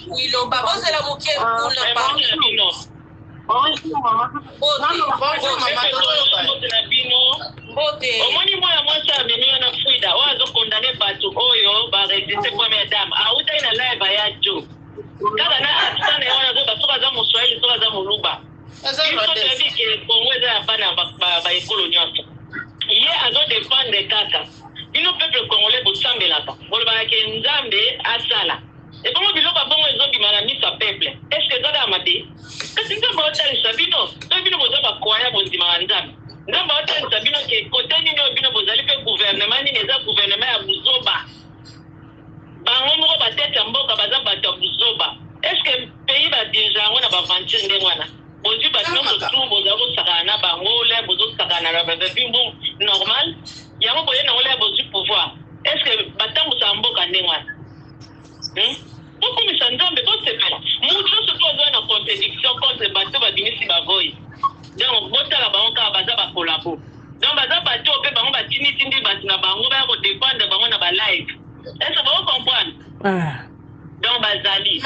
Oui, le baba, c'est la moquette pour le pas. Bonjour, maman. Bonjour, maman. Omoni mwana mwasi amemi na Frida wazo condamné bato oyo ba registre première dame auta ina live ya jo kaka na asana wana zo basuka za moswahili soka za moluba il faut que Congo eza bana ba ekolo nyonso ye azo défendre kaka bino peuple congolais bosambelaka bolobaka ke nzambe asala ebongo biloko bongo ezobima na miso ya peuple est-ce que ezala mabe kasi nzambe otalisa bino to bino boza bakwaya bondima na nzambe nzambe otalisa bino ke kote nini oyo bino bozali mpe gouvernement nini eza gouvernement ya buzoba bango moko batete ya mboka baza bato ya buzoba est-ce que pays badirige yango na baventure ndenge wana bozwi bato nyonso tu bozala kosakana na bango le bozosakana na bavimbu normal yango boye nango le bozwi pouvoir est-ce que batambusaka mboka ndenge wana bokomisa nzambe bosepela mutu nyonso tu oza na contradiction contre bato babimisi bavoyi donc botala bango kaka baza bakolabo donc baza bato mpe bango batinitindi bato na bango baya kodépendre bango na balive est-ce que bango comprendre donc bazali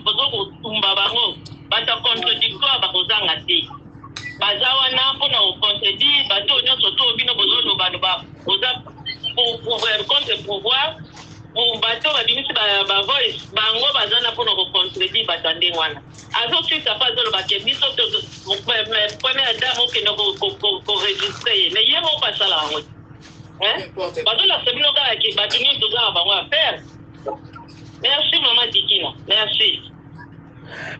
bozokotumba bango bato ya contradictoire bakozanga te baza wana mpona kocontredire bato nyonso to bino bozolobaloba boza contre pouvoir bato babimisi bavoice bango baza na mpona kocontredire bato ya ndenge wana azosisa mpo azoloba ke biso première dame okende koregistre ye mais ye moko basala yango bazolasa bino kaka ke bato nyonso oza na bango affaire merci mama dikina merci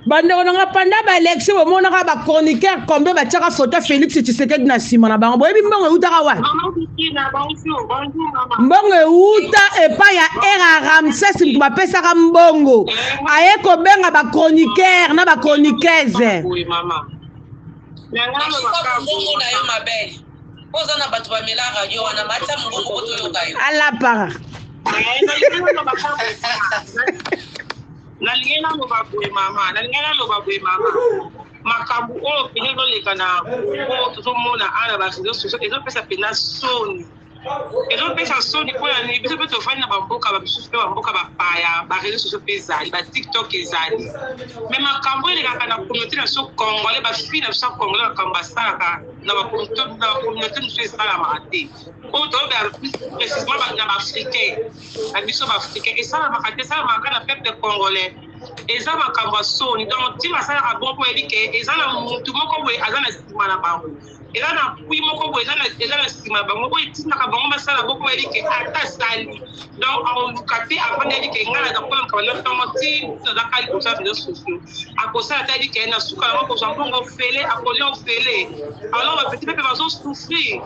bandeko nanga panda baélection bomonaka bachroniqueur combien batiaka photo Félix Tshisekedi na nsima na bango boyebi mbongo eutaka wapi mbongo euta epai ya era Ramses mutu bapesaka mbongo aye kobenga bachroniqueur na bachroniqueuse alapara nalingi naloba boye mama makambo oyo pene ezoleka na oyo tozomona ana bareseau sociaux ezopesa mpena soni ezopesa soni mpona nini biso mpe tofandi na bamboka babisusu mpe bamboka bapaya bareseau sociaux mpe ezali batiktok ezali me makambo oyo elekaka na communauté na biso congolais bafille na biso ya congolais makambo basalaka na bacommunauté mosusu esalamaka te oyo toyobela précisement na baafricain na biso baafricain esalamaka te esalamaka na peuple congolais eza makambo ya soni donc ntina asalaka bon mpo yebi ke eza na motu moko boye aza na nsima na bango eza na pui moko boye eza na nsima na bango oyo etinaka bango basala bo mpo yebi ke ata asali donc akoluka te afandi yebi ke ngai naza mpona makaba ntango ti nazaka libosa réseau sociaux akosala te yebi ke na suka yango kozwa mbongo ofele akolia ofele alors bapeti pepe bazosouffrir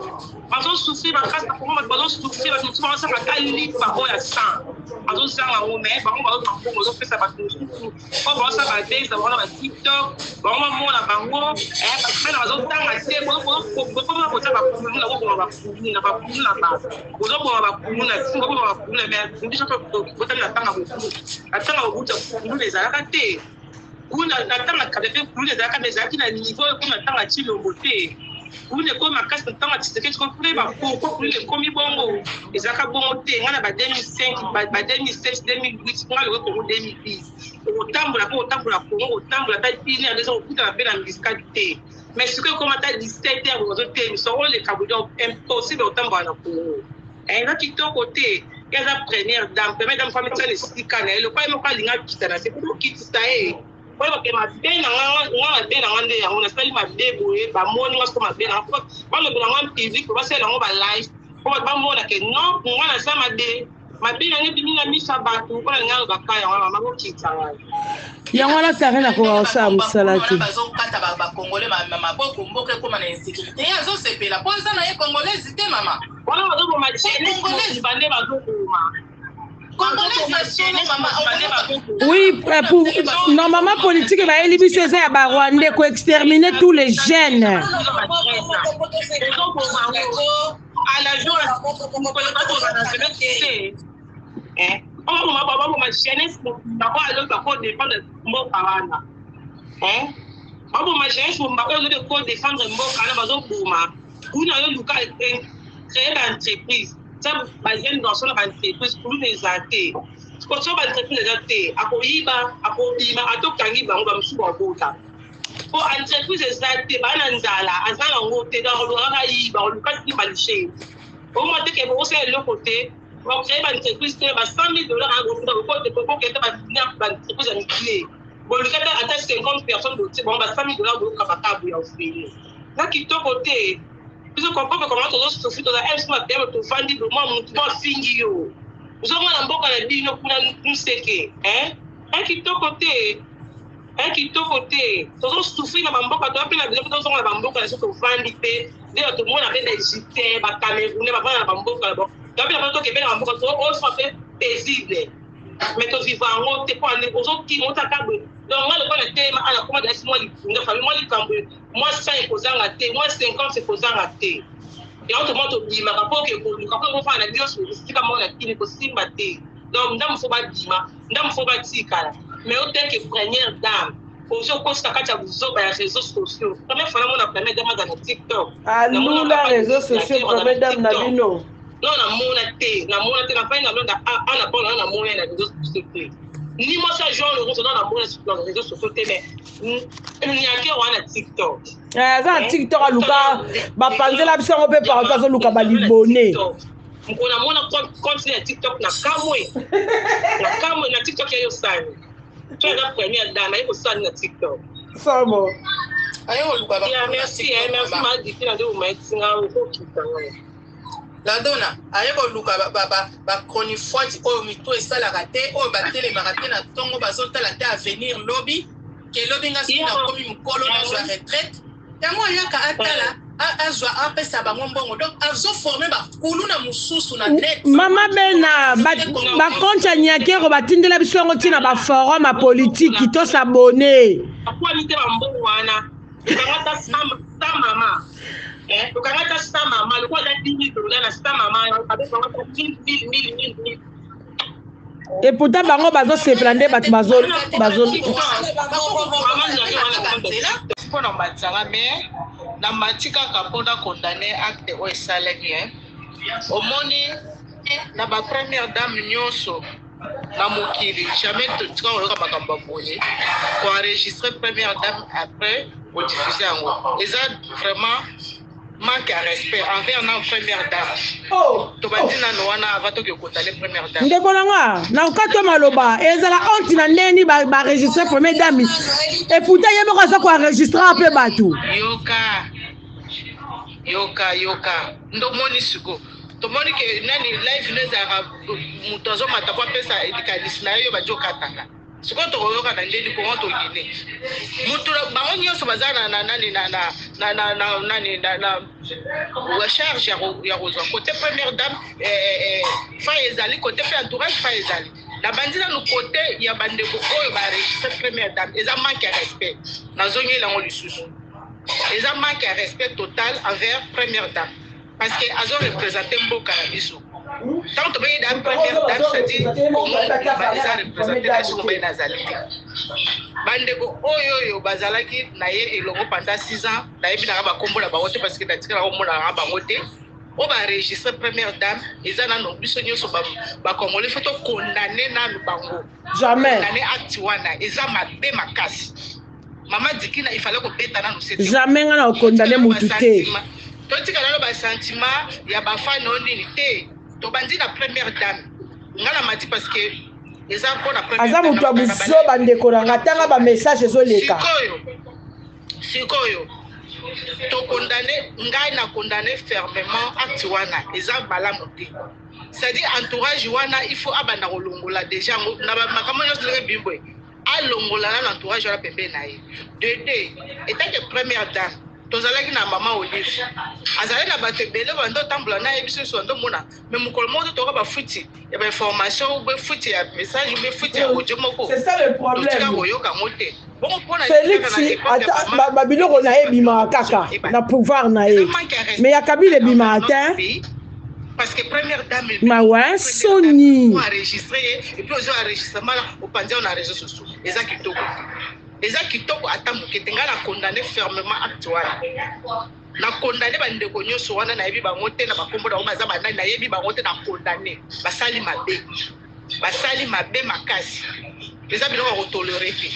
bakasi na kongo bato bazosouffrir bato mosusu bazosaka ata lipa oyo ya sang bazozanga yango me bango bazozwa mbongo bazopesa bato mosusu po bazosala badesa bango na batiktok bango bamona bango bana bazotanga te bozoboma kotia bakulu na boboma bakulu na bakulu na ba bozoboma bakulu na singo boma bakulu na me biso botali na tanga bokulu atanga bobuta kulu ezalaka te kuna natanga kabe pe kulu ezalaka me ezalaki na niveau oyo kuna tanga chilombo te kulu ekomi makasi ntango ya Tshisekedi kopre bakoko kulu ekomi bongo ezalaka bongo te ngai na ba 2005 ba 2007 2008 ngai loko kongo 2010 okotambola mpo otambola kongo otambola ta pini eza kokutana mpe na miskadi te mais sikoyo ekoma ta 17 heure ozotemisa oleka bodia impossible otambola na kongo eza kitoko te eza première dame fami tia na esika na ye lokwa ye moko alinga akita na se po okitisa ye oyo bake mabe na mabe na nga nde yango nasali mabe boye bamoni nga soko mabe na nga balobela nga public po basalela yango balive po bato bamona ke non nga nasa mabe yango ebimi na miso ya bato mpona linga alobaka yango mama bokitisa ngai yango wana tare na koka kosala mosala te bazokata bakongole maboko mboka ekoma na insécurité ye azosepela mpo aza na ye congolaise te mama wana bazoboma congolaise bande bazoboma oui, normalement politique va éliminer ça à Rwanda pour exterminer tous les jeunes. À la joie, ça bazien dans son entreprise pour les athées quand ça va entreprise les athées akoyiba atokangi bango ba musu ba bota pour entreprise les athées bana nzala azala ngote dans le rayiba le cas qui balishe au moins que vous c'est le côté vous avez une entreprise qui va $100,000 à gros dans le côté pour que tu vas venir dans l'entreprise à mitier bon le cas à 50 personnes bon ba $100,000 pour capable en faire là qui ton côté vous comprenez comment tu dois souffrir dans la ce matin tu vendre le moment tu vas finir yo vous avez un bon à dire kuna nseke un qui ton côté tu dois souffrir dans mambo quand tu as pris la besoin dans la mambo quand tu vendre pe d'ailleurs tout le monde avait des Égyptiens ba Camerounais ba la mambo quand bon tu as pris la que la mambo quand tu on soit fait paisible mais tu vivant on te pas aux autres qui montent à câble donc moi le bon était à la commande moi il famille moi il cambe moi 5 posant à thé moi 50 c'est posant à thé et on te montre bima rapport que pour le quand on fait la bio sur c'est comme on a qui ne possible thé donc ndam faut pas bima ndam faut pas tikala mais au tant que première dame aujourd'hui quand ça kacha buzo ba réseaux sociaux première fois on a première dame dans TikTok nous la réseaux sociaux première dame na bino non na mona te na pas na londa ana bon na mona na réseaux sociaux ni moi ça genre le dans la mona sur les réseaux sociaux mais ni a que on a TikTok za TikTok aluka ba panzela biso on peut parler azo luka ba libonné mkona mona compte na TikTok na kamwe na TikTok ya yo sana tu as la première dame yo sana na TikTok ça bon ayo luka ba merci ma dit na do ma tinga ko kitanga la dona ayeko luka ba chronifoite oyo mito esalaka te oyo batelemaka te na ntongo bazotala te avenir lobby ke lobby nga soki nakomi mokolo nazwa retraite yango ayaka atala azwa apesa bango mbongo donc azoforme bakulu na mosusu na net mama bena bakonte ya nyakero batindela biso yango ntina baforum apolitiki tosabone akwani te bambongo wana ekangata sa mama ukangata sa mama likuwa na $10,000 na sa mama abekangata 1000 et pourtant bango bazosepela nde bato bazo mpona matanga me na mati kaka mpona condamne acte oyo esalaki omoni na bapremière dame nyonso na mokili jamais tika oyoka makambo ya boye koenregistre première dame après odifuse yango eza vraiment manque à respect envers notre première dame. To batina no wana avant to condamner première dame. Ndeko nanga na okato maloba ezala honte na ndeni ba enregistrer première dame et pourtant yebo ko sa ko enregistrer ape batu. Yoka ndo moni siko to moni ke nani live nezara mutozo matakwa pesa edikalisme na yo bajoka tanga. Siko to yoka na ndeni ko to gine mutu ba onyo so bazana na nani na recharge ya rozwa côté première dame fa ezali côté fait entourage fa ezali la bandina no côté ya bandeko oyo ba registre première dame eza manque à respect nazongi lango lisusu eza manque à respect total envers première dame parce que azo représenter mboka na biso tant to baye dame première dame c'est-à-dire ba eza représenter la so baye nazali bandeko oyo bazalaki na ye elongo pendant 6 ans na yebi na ba kombola ba wote parce que datika na kombola ba wote o ba registre première dame ezana no biso nyoso ba congolais faut condamner na bango jamais condamner acte wana eza mabe makasi mama dikina il fallait ko beta na no c'est jamais ngana condamner mutu te to tika na ba sentiment ya ba fan nini te to bandi na première dame ngana mati parce que aza mutu abuzo bandeko nanga tanga ba message ezoleka sikoyo to condamner ngai na condamner fermement acte wana eza malamu te c'est-à-dire entourage wana il faut abanda kolongola déjà na makambo nyonso leke bimbo alongola na entourage wana pembe na ye de état que première dame tozalaki na mama Olive azali na bato ebele bando tambola na yebiso so ndo mona mais mokolo moko toka ba futi ya ba information ou ba futi ya message ou ba futi ya audio moko c'est ça le problème tika koyoka mote bon pona Félix babiloko na ebima kaka na pouvoir na ye mais ya kabile bima atteint parce que première dame ma ouais Sony enregistrer et puis aux enregistrements au pandia on a réseaux sociaux ezaki kitoko ata moke tenga na condamner fermement acte wana na condamné bandeko nyonso wana na yebi bango te na bakombo na baza banani na yebi bango te na condamné basali mabe makasi eza biloko kotolere te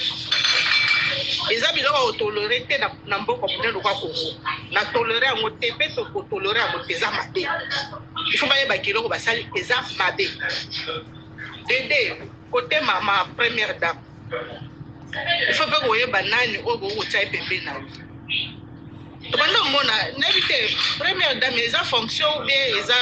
eza biloko kotolere te na mboka monene kwa Kongo na tolere yango te pe tolere yango te eza mabe il faut bayeba kiloko basali eza mabe dede côté mama première dame il faut pas koyeba nani oyo bokotia pembe na yo tobanda mona nayebi te première dame eza fonction ou bien eza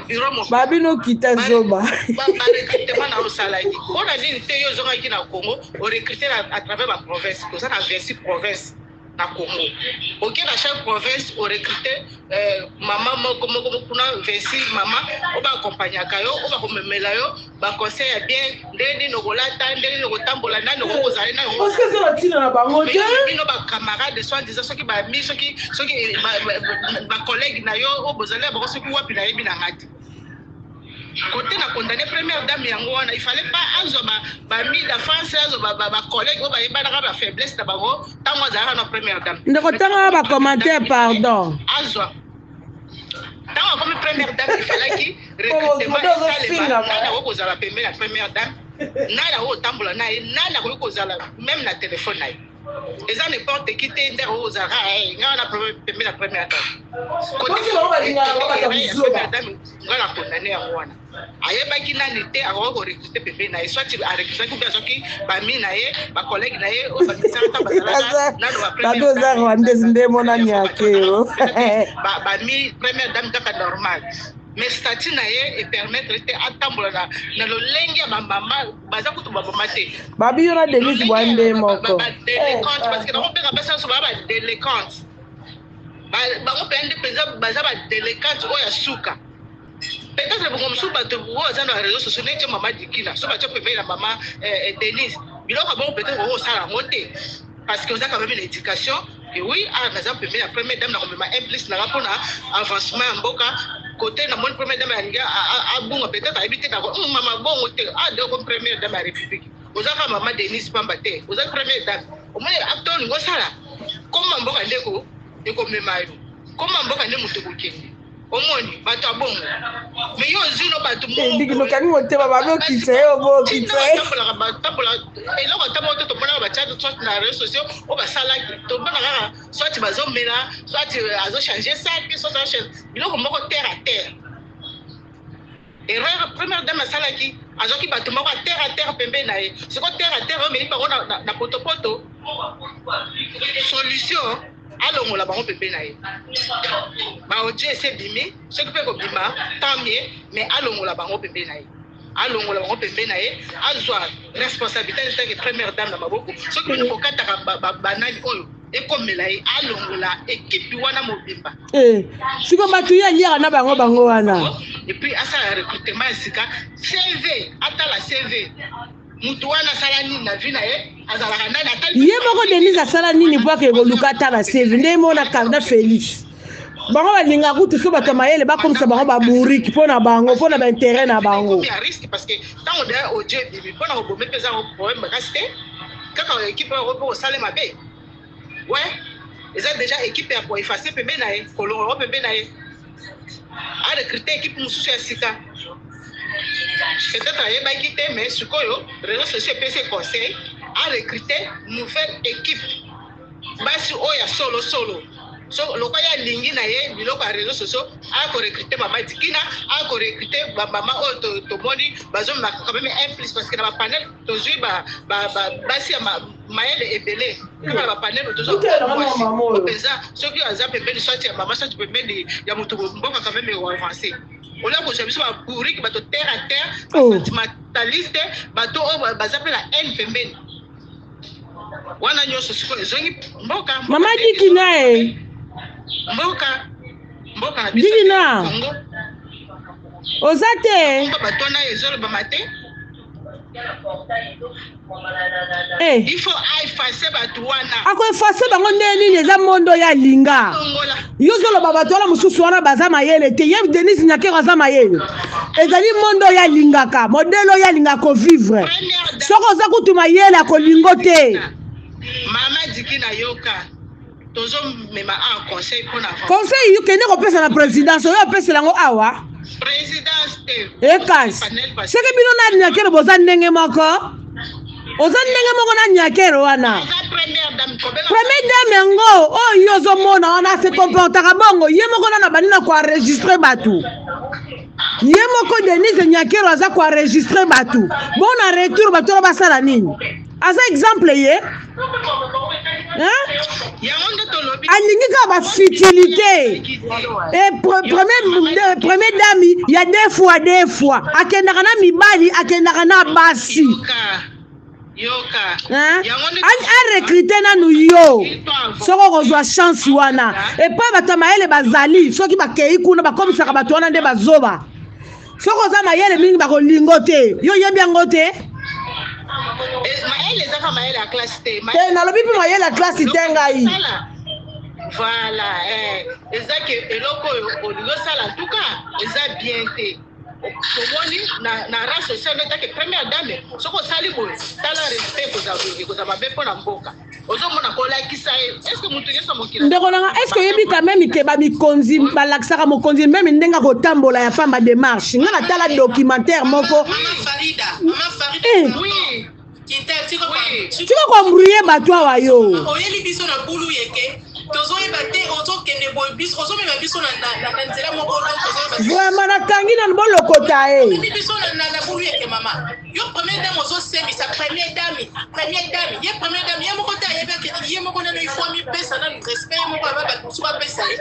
bureau mobile babino kita zoba barecrutement na osalaki mpona nini te yo ozongaki na Congo orecrute à travers baprovince toza na 26 province na Congo oke na chaque province orecrute mama moko kuna 26 mama obaaccompagnaka yo obakomemela yo baconseil ya bien ndenge nokolata ndenge nokotambola nani okozala nabino bacamarade soit disant soki bami soki bacollègue na yo oyo bozali bango soki wapi nayebi na ngati côté na condamné première dame yango wana il fallait pas azwa bami la France azwa bacollègue oyo bayebanaka bafaiblesse na bango ntango azalaka na première dame ndeko ntanga bacommentaire pardon azwa ntango akomi première dame il fallaki recrutement esalema nani akoki kozala pembe na première dame nani akoki kotambola na ye nani akoki kozala même na telefone na ye eza n'importe qui te nde akoki kozalaka ngai wana pembe na première dame côté première dame ngai na condamné yango wana ayebaki nani te akoki korecrute pembe na ye soit arecrutaki ou bien soki bami na ye bacollègue na ye oyo bamisaka bazalaka nano badoza rwandese nde monani yake yo bami première dame kaka normal mais statut na ye epermettre te atambola na lolenge ya bamama baza kutu baboma te babi yo na Denise Bwande moko badeléquante parce que nango mpenga basa nyonso baa badeléquante bango mpenza nde mpenza baza badeléquante oyo ya suka peut-être bongo mosusu bato oyo aza na réseau sociaux neti mama dikina so batia pembeni na mama Denise biloko bongo peut-être oyo osala yango te parce que oza quand même na éducation et oui naza pembeni ya première dame na komema implice nanga mpona avancement ya mboka côté na mon première dame alinga abunga peut-être ayebi te nako mama bongo te comme première dame ya république ozaka mama Denise Pamba te ozaki première dame omoni acte olingo osala koma mboka ndeko ekomema yo koma mboka nde moto kokende omoni bato abongo mais yo zino bato ndikilokani motema babokisa yo bokisa tambola eloko tambola te tomonaka batiaka soit na réseaux sociaux oyo basalaki tobona kaka soit bazomela soit azochange saki soit azochange biloko moko terre à terre erreur première dame asalaki azwaki bato moko terre à terre pembe na ye siko terre à terre omeli bango na potopoto solution alongola bango pembe na ye baodie ese bimi soki mpe kobima tant mieux mais alongola bango pembe na ye alongola bango pembe na ye azwa responsabilité etake première dame na maboko soki mpe kokataka banani oyo ekomela ye alongola ekipe wana mobimba siko bato ye aliaka na bango wana epuis asala recrutement ya sika CV atala CV mutu wana asala nini na vi na ye azalaka nani atali ye moko Denise asala nini po ake koluka atala CV nde mona kanda Félix bango balinga kutu so bato mayele bakomisa bango baburiki mpo na bango mpo na baintere na bango risque parce que ntango deya odio ebibi mpo na kobome mpe eza problème makasi te kaka équipe oyo mpo osale mabe we eza déjà équipe ya koefase pembe na ye kolongola pembe na ye arecrute équipe mosusu ya sika peut-être ayebaki te mais sikoyo réseau sociaux epesi conseil arecrute nouvelle équipe basi oyo ya solo so lokola ya lingi na ye biloko ya réseaux sociaux akorecrute mama dikina akorecrute bamama oyo tomoni bazomaka quand même implice parce que na bapanel tozwi basi ya mayele ebele kaka na bapanel tozompenza soki aza pembeni soit ya mama soit pembeni ya moto mboka quand même eavance olia kozwa biso baburiki bato terre à terre basentimentaliste bato oyo baza mpe na haine pembeni wana nyonso sikoyo ezongi mboka mama dikina mboka na biso Kongo oza te bato na ezolobama te il faut effacer bato wana akoefase bango nde nini eza mondo ya linga yo ozoloba bato wana mosusu wana baza mayele te ye Denise Nyakero aza mayele ezali mondo ya lingaka modele oyo alinga kovivre soki oza kutu mayele akolingo te mama diki na yoka tozomema un conseil pour na conseil yo kende kopesa na présidence oyo apesela ngo awa présidence te ekasi seke bino na nyakero boza ndenge moko oza ndenge moko na nyakero wana première dame yango oyo ozomona wana se comportaka bongo ye moko na bandi na koenregistre bato ye moko Denise Nyakero aza koenregistre bato bon na retour bato oyo basala nini aza exemple ye alingi kaka bafutilité premier dame ya deux fois akendaka na mibali akendaka na basi arecrute nanu yo soki okozwa chance wana epai bato mayele bazali soki bakei kuna bakomisaka bato wana nde bazoba soki oza mayele mingi bakolingo te yo yebi yango te nalobi mpe mayele ya klase te ngai voilà eza ke eloko oyo olingi osala en tout cas eza bien te tomoni na race sociale etake première dame soki osali boye tala respect kozala mabe mpo na mboka ozomona kolakisa ye estce moto nyonso mokili ndeko nanga estce oyebi quand même ke bamikonzi balakisaka mokonzi meme ndenge kotambola ya pamba démarche nga natala documentaire moko tika kombrouye bato awa yo oyeli biso na bulu yeke tozoyeba te ozokende boye biso ozomema biso na nzela moko vraiment nakangi nanu bolokota ye biso na bulu yeke mama yo première dame ozosembisa première dame ye première dame ye moko te ayebi akendiki ye moko nano ifo amipesa nanu respect ye moko aba bato mosusu bapesa ye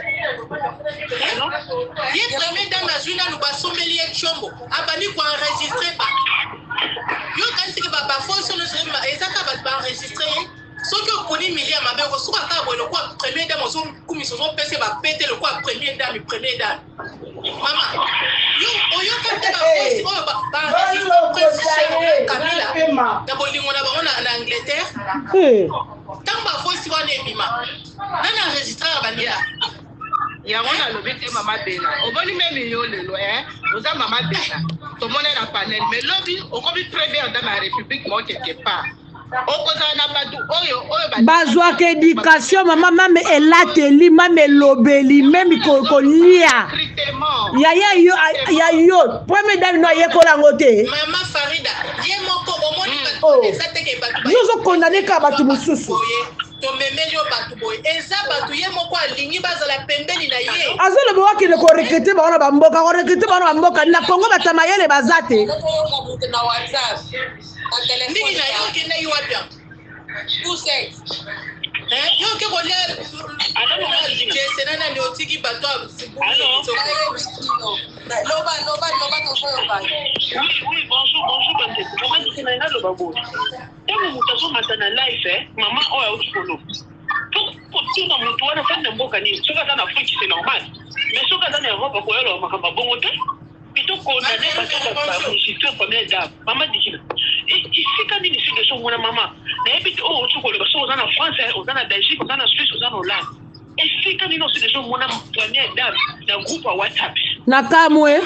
ye première dame azwi nanu basombeli ye tshombo abandi koenregistre ba yo kanisiki bafoso ezaka bato baenregistre ye soki okoni milia mabe okosuka kaka boye lokwa première dame ozokumisa ozopesa bapete lokwa première dame mama yo oyoka te bafosi oyo baenregistre Camila na bolingo na bango na Angleterre ntango bafosi wana ebima nani enregistre ya bandela yango nalobi te mama bena oboni meme yo lelo oza mama bena tomone na panel mais lobi okomi première dame ya république moko quelque part okozala na bato oyo bazwaka éducation mama mame elateli mame elobeli meme kolia ya yo premier dame no ayekola yango te mama Farida ye moko omoni bato ezateke bato yo ozokondane kaka bato mosusu tomemeli yo bato boye eza bato ye moko alingi bazala pembeni na ye azoloba wakende korekrute bango na bamboka korekrute bango na bamboka na kongo bato mayele baza te ndingi na yo okende yi wapi yo oke kolia jesenanani otiki bato ntango moto azomata na life mama oyo auti koloba kotuna moto wana fani na mboka nini soki aza na afrique c'est normal mais soki aza na europe akoyoloba makambo bongo te plutôt condamné baenregistre première dame mama dikina esika nini sike somona mama nayebi te oyo oti koloba soki oza na france oza na belgique oza na suisse oza na hollande esika nini oside somona première dame na groupe ya whatsapp na kamwe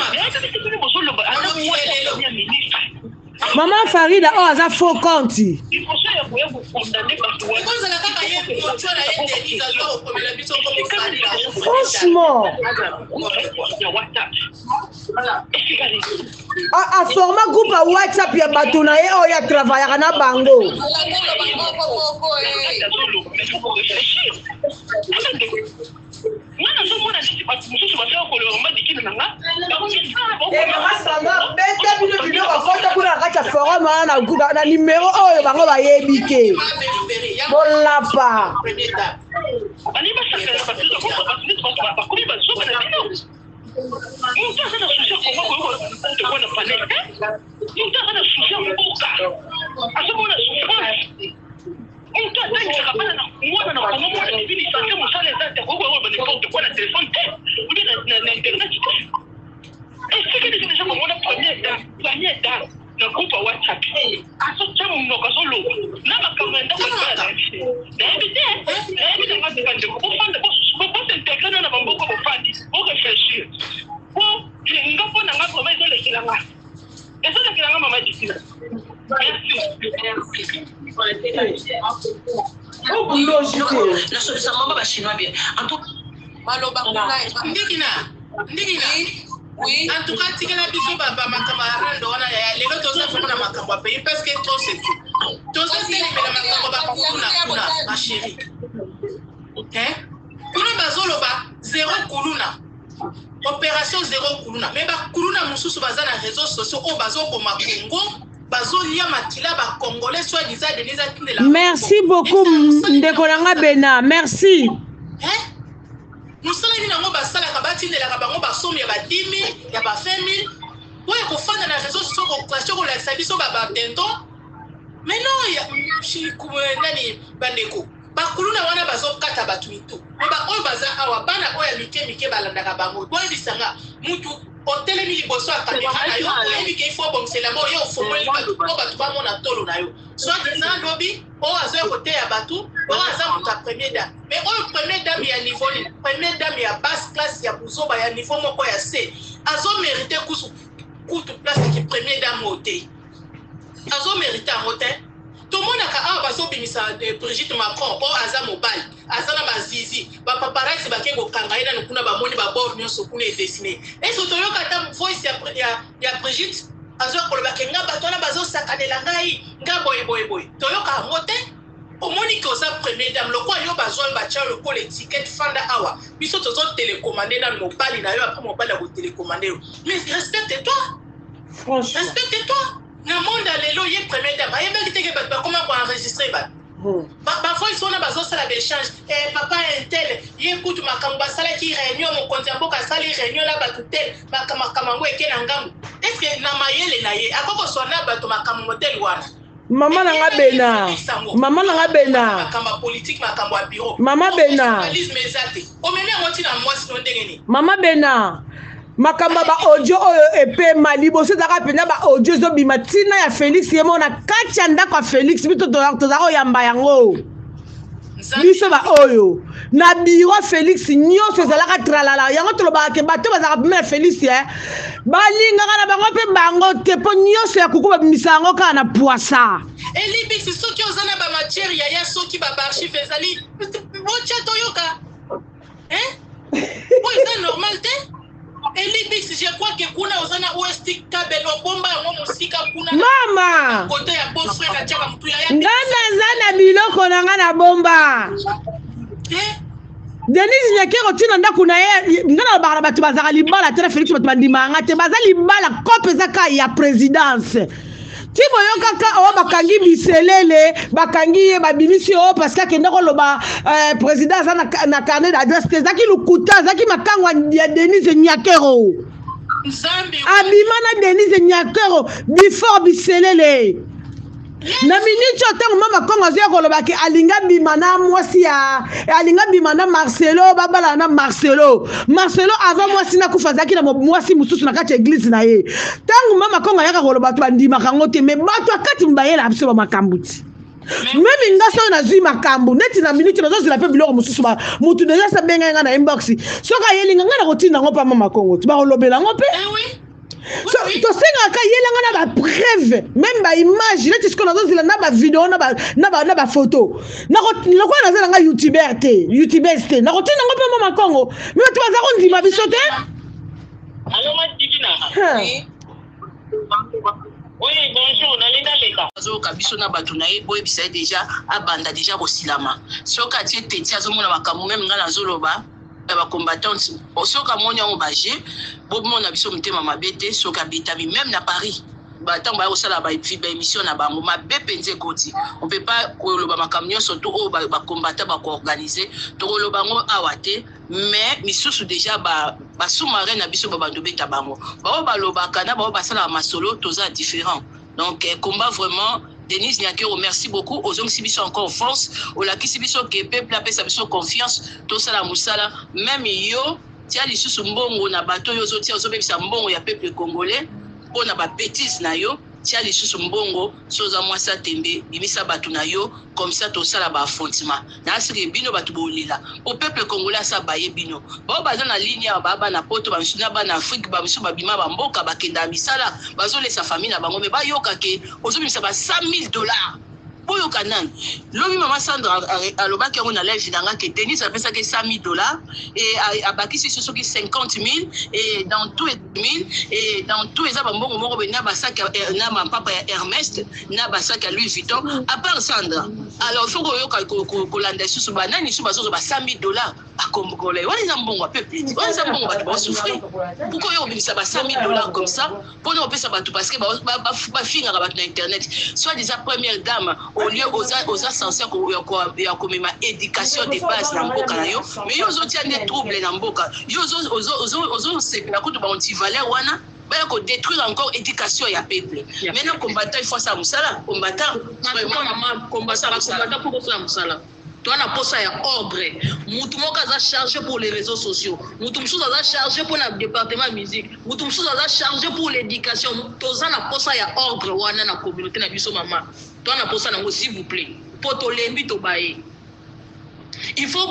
bozoloba aza ya ministre Maman Farida, oh, ça faux compte. Franchement. A format groupe à WhatsApp, il y a Batuna et oh, il y a travaillé à Bango. Na numéro oyo bango bayebike bolapa na groupe WhatsApp asocha munoko solo na makamenda kwa na ebite na ngati ko fanda ko s'intégrer na bamboko ko fandi ko réfléchir ko ngapo na ngapo mai dole kilanga eso na kilanga mama dikina merci Oh, boulot, je la solution, maman va chinois bien. En tout Maloba ndikina. Oui. En tout cas, tika na biso baba makamba rando wana ya lelo toza fona na makamba pays parce que trop c'est tout. Toza tele na makamba ba kuna ma chérie. Hein? Kuna bazoloba zéro kuluna. Opération zéro kuluna. Mais ba kuluna mususu baza na réseaux sociaux o bazoko makongo. Merci beaucoup, Ndekolanga Bena. Merci. Nous sommes là, nous sommes là, nous sommes hôtel ni liboso ya caméra na yo oyebi ke il faut bongisa mo yo ofomoli bato po bato bamona tolo na yo soit disant lobi oyo azoya koteya bato oyo aza moto ya première dame mais oyo première dame ya niveau première dame ya basse classe ya buzoba ya niveau moko ya c azomérite kutu place ki première dame ote azomérite yango te tomonaka awa bazobimisa Brigitte Macron oyo aza mobali aza na bazizi bapaparazzi bake kokanga ye nano kuna bamoni babor nyonso kuna edesine ese toyoka ata voice ya Brigitte azoya kolobake nga bato wana bazosakanela ngai nga boyeboyeboye toyoka yango te omoni ke oza première dame lokwa yo bazwa batya lokola étiquette fanda awa biso tozotélécommande nano mobali na yo apres mobali akotélécommande yo mais respecte-toi respecte-toi na monde lelo ye première dame ayebaki teke bato bakoma koenregistre bato parfois ils sont là bazosala béchange papa intel ye kutu makambo basalaki réunion mokonzi ya mboka asali réunion na bato tel makambo yango eke na ngambu est ce que na mayele na ye akokoswa na bato makambo motel wana Maman nanga Bena. Maman nanga Bena. Makambo politique makambo ya bureau. Maman Bena. Omemi yango tina mwasi no ndenge ni. Maman Bena. Makamba ba audio oyo epe malibo se daka pena ba audio zo bimatina ya Felix yemo na kacha ndako ya Felix bito tozako yamba yango. Biso ba oyo na biro Felix nyonso ezalaka tralala yango tolobaka ke bato bazaka pema Felix balingaka na bango mpe bango te po nyonso ya kuku babimisa yango kaka na poisa elibisi soki oza na bamatiere yaya soki babarchive ezali botya toyoka po eza normal te elibix je crois que kuna oza na OST kabel obomba yango mosika kuna mama kote ya beau frère atiaka mutu ya ngana za na biloko na nga na bomba Denise Nyakero tina ndako na ye ngana bakana bato bazaka libala te Felix bato bandimanga te baza libala kope zaka ya présidence Timo yokaka o bakangi biselele bakangi ye babimisi o parce que akenda koloba président za na carnet d'adresse te zaki lukuta zaki makangwa ya Denise Nyakero abima na Denise Nyakero before biselele na minute otango mama kongo azoya koloba ke alinga bima na mwasi ya alinga bima na Marcelo babala na Marcelo ava mwasi na kufa zaki na mwasi mususu na kati église na ye tango mama kongo ayaka koloba to bandima kango te me bato akati mbayela biso ba makambuti même ngaso na zui makambu neti na minute nazo zila pe biloko mususu ba mutu deja sa benga nga na inbox soka yelinga nga na kotina ngo pa mama kongo ti ba kolobela ngo pe so to senga ka yelanga na ba preuve même ba image là ce qu'on a dans na ba vidéo na ba photo na ko lokwa na zela nga youtuber te na ko tina ngo pe mama kongo mais tu vas ko ndima biso te allo ma tikina oui bonjour nalinda leka azoka biso na bato na ye boye bisa déjà abanda déjà kosilama soka tie teti azomona makambo même nga nazoloba ba combattants soka monya on baje bomona biso mutema mabete soka bitami même na Paris ba tango ba osala ba émission na bango mabe penze koti on peut pas koloba makamyo surtout o ba combattant ba ko organiser to koloba ngo awate mais misusu déjà ba sous-marin na biso ba bando beta bango ba loba kana ba sala masolo toza différent donc combat vraiment Denise Nyakero, merci beaucoup. Aux hommes Sibiso encore en France, au la Sibiso qui est peuple, appelle sa confiance, tout ça la moussala, même yo, tia les sous mbongo na bateau yo tia aux hommes mbongo ya peuple congolais, on a ba bêtise na yo, tia les sous mbongo, soza moi sa tembe, bimisa batu na yo, comme ça tout ça la ba affrontement. Na siri bino batu bolila. Au peuple congolais ça baye bino. Ba baza na ligne ya baba na poto ba msuna ba na Afrique ba msu ba bima ba mboka ba kenda misala, bazo les sa famille na bango me ba yoka ke, aux hommes ça ba $100,000. Poyo Kanan. L'homme maman Sandra à l'obaki on a l'air dans que Denis a fait ça que $100,000 et à baki c'est ce qui 50,000 et dans tout et 1000 et dans tout les abambon on na basak na ma papa Hermès na basak à Louis Vuitton à part Sandra. Alors il faut que l'ande sous banane sous baso ba $100,000 à Congolais. On les ambon peuple. On les ambon va souffrir. Pourquoi on ça ba $100,000 comme ça pour nous ça ba tout parce que ba finir avec internet. Soit des premières dames au lieu aux ascenseurs comme ma éducation de base dans mboka na yo mais yo zo tia des troubles dans mboka yo zo c'est la coup de anti-valeur wana ba ko détruire encore éducation ya peuple maintenant combattant il faut ça musala combattant vraiment combattant pour ça musala toi na posa ya ordre mutu moko aza chargé pour les réseaux sociaux mutu mususu aza chargé pour le département musique mutu mususu aza chargé pour l'éducation toza na posa ya ordre wana na communauté na biso mama toi na posa nango s'il vous plaît po tolembi tobaye il faut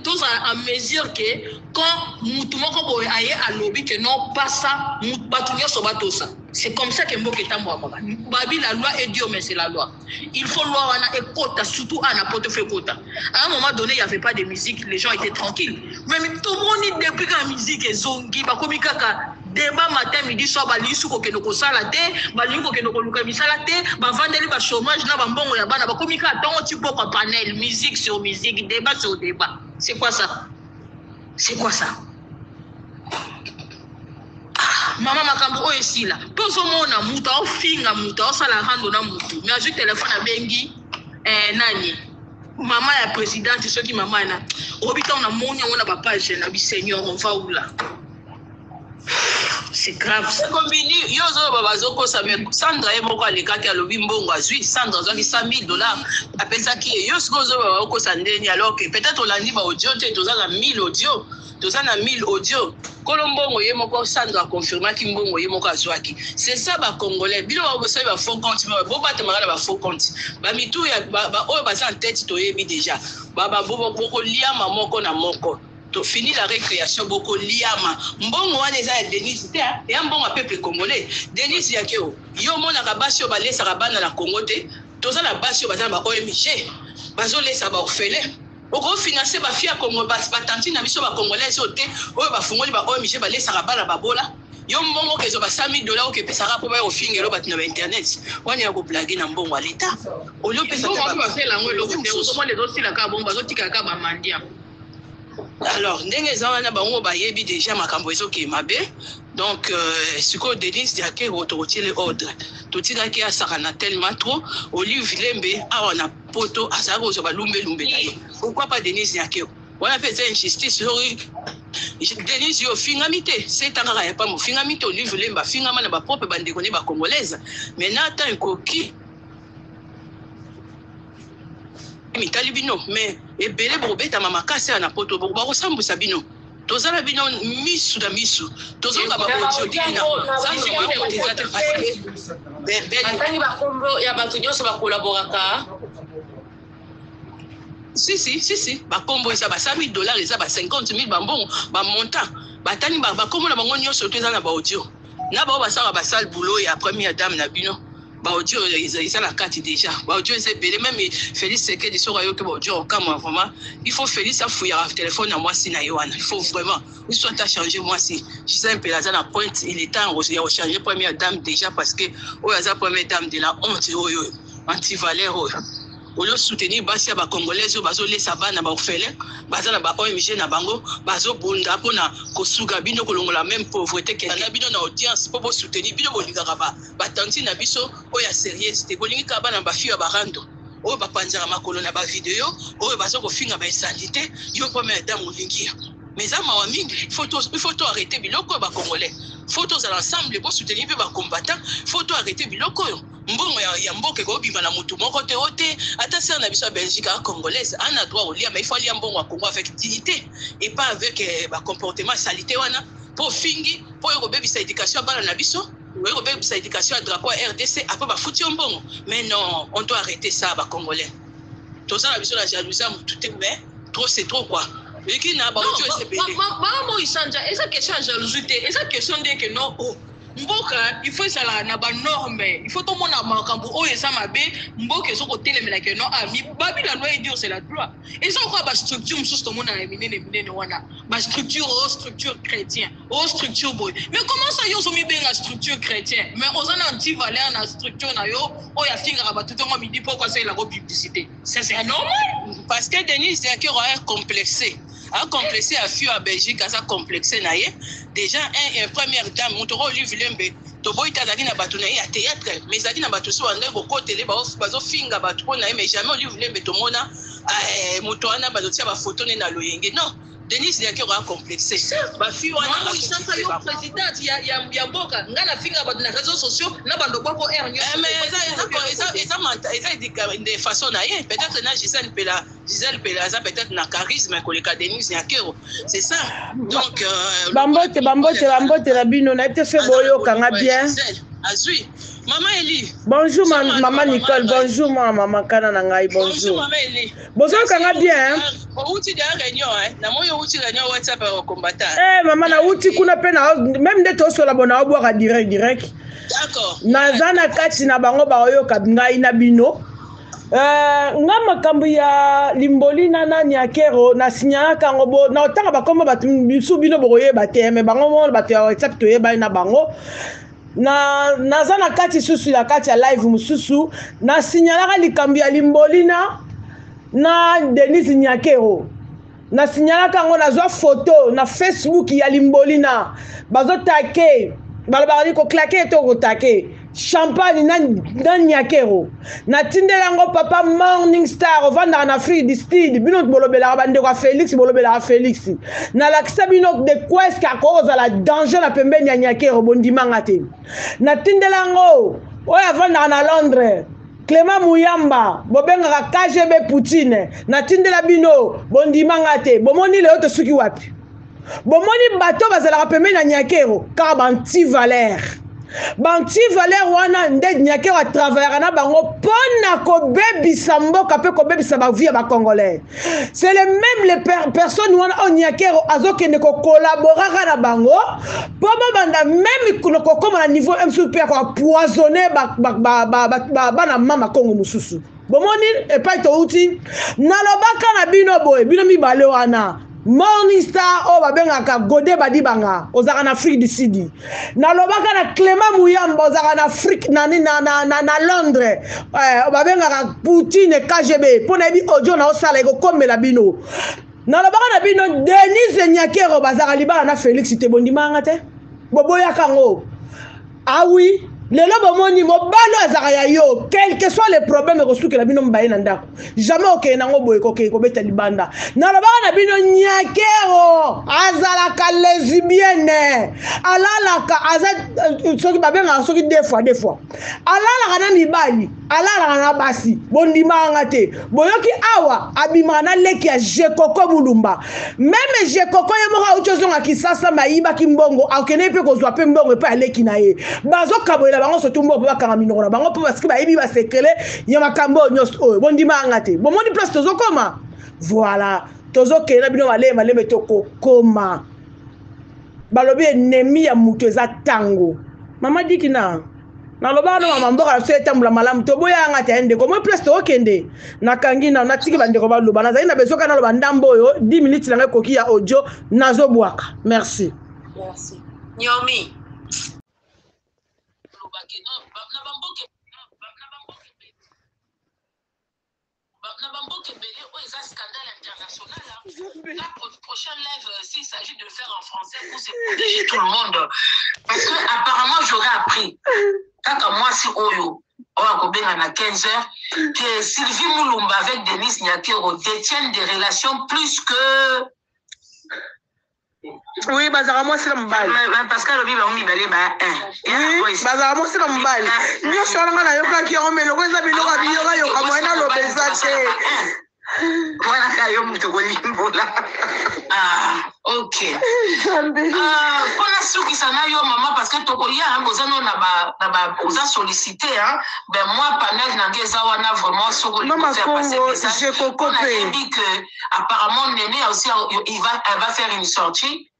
tous à mesure que quand mutu moko boye aye alobi que non pas ça batu nyonso batosa c'est comme ça que mboka etambo akaba babi la loi est Dieu mais c'est la loi il faut loi wana ekota surtout à n'importe fait kota à un moment donné il y avait pas de musique les gens étaient tranquilles mais tout le monde depuis que la musique est zongi ba komi kaka débat matin midi soir ba lisu ko keno ko sala te ba lingi ko keno ko luka misala te ba vandeli ba chômage na ba mbongo ya bana ba komi kaka tango ti poko panel musique sur musique débat sur débat c'est quoi ça Mama makambo oyo esila tozomona mutu aofinga mutu aosala rando na mutu mais azwi telefone abengi nani mama ya présidente soki mama na obi ntango na moni yango na bapage na biseigneur on va où là c'est grave c'est combini yo ozoyoba bazokosa mais Sandra ye moko alekaki alobi mbongo azwi Sandra azwaki $100,000 apesaki ye yo sikoyo ozoyoba bakokosa ndeni alors que peut-être olandi baaudio te toza na 1000 audio toza na 1000 audio Kolombongo ye moko Sandra confirma ki mbongo ye moko azwaki c'est ça ba congolais bilo ba so ba faux compte bo ba temaka ba faux compte ba mitu ya ba oyo ba en tête to yebi déjà ba boko liama moko na moko to fini la récréation boko liama mbongo wana eza ya Denis te ya mbongo a peuple congolais Denis yakeo yo mona ka basi o ba lesa ka bana na Congo te toza na basi o ba za ba OMG bazo lesa ba orphelin oko financer ba fia Congo ba tantine na biso ba congolais ote oyo ba fungoli ba OMG ba lesa ka bana ba bola yo mbongo kezo ba $100,000 oke pesa ka po ba ofingelo ba na internet wani ya ko blague na mbongo wa leta olio pesa ta ba sela ngo lo te o mo le do sila ka bomba zo tika ka ba mandia. Alors ndenge zawana bango ba yebi déjà makambo ezoki mabe donc ce que Denis dit que rototile ordre totika ki asakana tellement trop Olive Lembe awa na poto asako zo ba lumbe na ye pourquoi pas Denis Nyakeo on a fait injustice Denis yo fingamité c'est tangaka ya pa mo fingamité Olive Lembe fingama na ba propre bande kone ba congolaise mais nata koki mitali bino mais ebele bobeta mama kase na poto boko bakosambusa bino tozala bino misu na misu tozoka ba audio dina ça c'est moi pour des autres facile belle ba kombo ya bato nyoso ba collaboraka si ba kombo isa ba $100,000 isa ba $50,000 ba mbongo ba montant batani ba kombo na bango nyoso to eza na ba audio na ba basala ba sale boulot ya première dame na bino ba audio ils ont la carte déjà ba audio c'est belé même Félix Sekedi de sora yo que ba audio comme vraiment il faut Félix a fouiller le téléphone à moi si na yoana il faut vraiment il soit à changer moi si je sais un peu là dans pointe il est temps de changer première dame déjà parce que oh ya première dame de la honte yo anti-valeur au lieu soutenir basi ba congolais bazo lesa bana ba orphelin baza na ba OMG na bango bazo bunda pona kosuga bino kolongola même pauvreté que na bino na audience pour soutenir bino bolingaka ba tanti na biso oya sérieux te bolingi ka bana ba fille ba rando o ba panzara makolo na ba vidéo o bazo ko finga ba insanité yo première dame olingi mais ama wa mingi il faut arrêter biloko ba congolais photos à l'ensemble pour soutenir ba combattants faut arrêter biloko mbongo ya mboke ko bima na mutu moko te ote ata ser na biso Belgique a congolaise ana droit au lien mais il faut lire mbongo Congo avec dignité et pas avec ba comportement salité wana pour fingi pour ko bebisa éducation bana na biso ko bebisa éducation à drapeau RDC après ba foutu mbongo mais non on doit arrêter ça ba congolais tout ça na biso la jalousie tout est mais trop c'est trop quoi et qui n'a pas audio c'est belé maman Isanja esa question jalousie esa question de que non mboka il faut ça na ba norme il faut tout monde na makambo o eza mabe mboka eso ko telemela ke no ami babi la loi dire c'est la loi et ça quoi ba structure msusu to mona minene wana ba structure chrétien o structure boy mais comment ça yo so mi benga structure chrétien mais ozana anti valeur na structure na yo o ya finga ba tout ngo midi pourquoi c'est la publicité ça c'est normal parce que Denise c'est que est complexé a complexé à fuir à Belgique à ça complexé na ye déjà un première dame on te livre lembe to boy tazaki na bato na ye à théâtre mais zaki na bato so anga ko kotele ba bazo finga bato na ye mais jamais livre lembe to mona moto ana bazo tia ba photo na loyenge non Denise c'est que a complexé ba fi wana ba sasa yo président ya mboka ngana finga bato na réseaux sociaux na bando bako mais ça de façon na ye peut-être na Gisèle Pela ça peut-être na charisme que le cas Denise Nyakero c'est ça donc bambote rabino na été fait boyo kanga bien azui maman Eli bonjour maman Nicole bonjour maman Kana na ngai bonjour maman Eli bonjour kanga bien outi de réunion na moyo outi réunion WhatsApp au combattant maman na outi kuna pe na même de to so la bona boire direct d'accord nazana kati na bango ba oyoka ngai na bino nga makambo ya limboli na Nyakero na signala kango bo na otanga bakoma batu bisu bino boyeba te mais bango mo batu ya WhatsApp to yeba na bango na zana kati susu ya kati ya live mususu na signala likambo ya limboli na Denise Nyakero na signala kango na zo photo na Facebook ya limboli na bazo take balabali ko claquer to ko take champagne na Nyakero na tindelango papa Morning Star ovanda na Afrique du Sud bino bolobela bande ko Félix bolobela Félix na lakisa bino de quest ka ko za la danger na pembeni ya Nyakero bondimanga te na tindelango oya vanda na Londres Clément Muyamba bobenga KGB Poutine na tindela bino bondimanga te bomoni le oto suki wapi bomoni bato bazala pembeni ya Nyakero ka banti valeur banti valeur wana nde Nyakero a travailler na bango pona ko bebisa mboka pe ko bebisa ba vie ba congolais c'est les mêmes les personnes wana o Nyakero azokende ko collaborer na bango po banda même ko koma na niveau MSP ko poisonner ba na mama Kongo mususu bomoni e pa to uti na lobaka na bino boy bino mibale wana Morning Star o babengaka Godé Badibanga ozaka na Afrique du Sud na lobaka na Clément Muyamba ozaka na Afrique na Londres babengaka Poutine KGB pona bi audio na osala eko komela bino na lobaka na bino Denise Nyakero bazaka libala na Félix Tebondimanga te boboya kango ah oui lelo bomoni mobalo azaka ya yo quel que soit les problèmes kosukela bino mbaye na ndako jamais okeye nango boye ko beta libanda na lobaka na bino Nyakero azalaka lesbienne alalaka aza soki babenga soki deux fois alalaka na mibali alalaka na basi bondimanga te boyoki awa abimaka na leki ya Jekoko Mulumba même Jekoko ye moko uchozonga kisasa mayiba kimbongo akene pe kozwa pe mbongo pe aleki na ye bazokabolela bango surtout mbo bakanga minoko na bango parce que bayibi ba sekele ya makambo nyos oyo bondimanga te bomoni place tozokoma voilà tozokela bino maleme tokokoma balobi ennemi ya mutu eza tango mama dikina na loba no mama mboka so etambula malamu to boyanga te ende ko mo place to okende nakangi na natiki bande ko baloba na zali na besoka na loba ndambo oyo 10 minutes na koki ya audio nazo bwaka merci Nyomi La prochaine live, s'il s'agit de le faire en français pour se protéger tout le monde. Parce que apparemment, j'aurais appris. Quand moi, si Oyo, on a 15 heures, que Sylvie Mulumba avec Denise Nyakero détiennent des relations plus que. Oui, bazara moi c'est mbali. Parce que le biba on mibale ba oui, bazara moi c'est mbali. Nyo shoranga na yoka ki o melo kweza biloka biyoka yoka mwana lo bezate. Voilà kayo mutu kolimbola. Ah, OK. Pour ceux qui s'en yo maman parce que tokolia hein bozano na ba oza sollicité hein ben moi panel nangeza wana vraiment soko le faire passer message. On a dit que apparemment Néné aussi elle va faire une sortie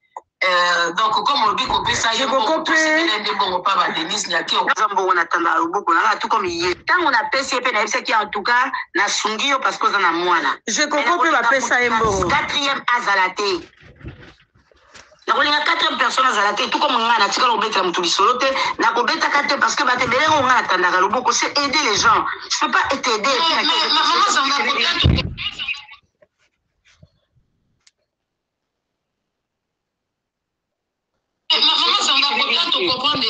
Donc, comme on dit qu'on peut ça, il y a beaucoup de pas Denis Nyake, on a tendance beaucoup là, tout comme il est. Tant on a PCP, on a dit en tout cas, na sungio parce qu'on a moins là. Je comprends que la PCA est bon. Quatrième azalate. Na kolinga 4 personnes azalate, tout comme on a tika lobeta mutuli solote, na kobeta 4 parce que ba te belé on a tendaka loboko, c'est aider les gens. Je peux pas t'aider. Maman ça va. Maman, ça va peut-être comprendre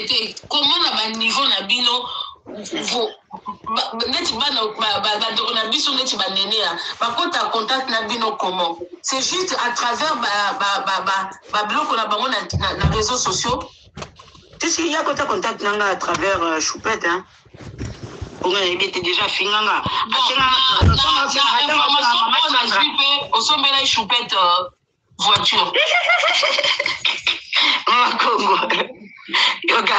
comment on a un niveau na bino net na biso net ba nene ba konta contact na bino comment c'est juste à travers ba bloc na bango na réseaux sociaux qu'est-ce qu'il y a contact nanga à travers choupette hein on a été déjà finganga on s'en met la choupette voiture Mama Congo. Yoga.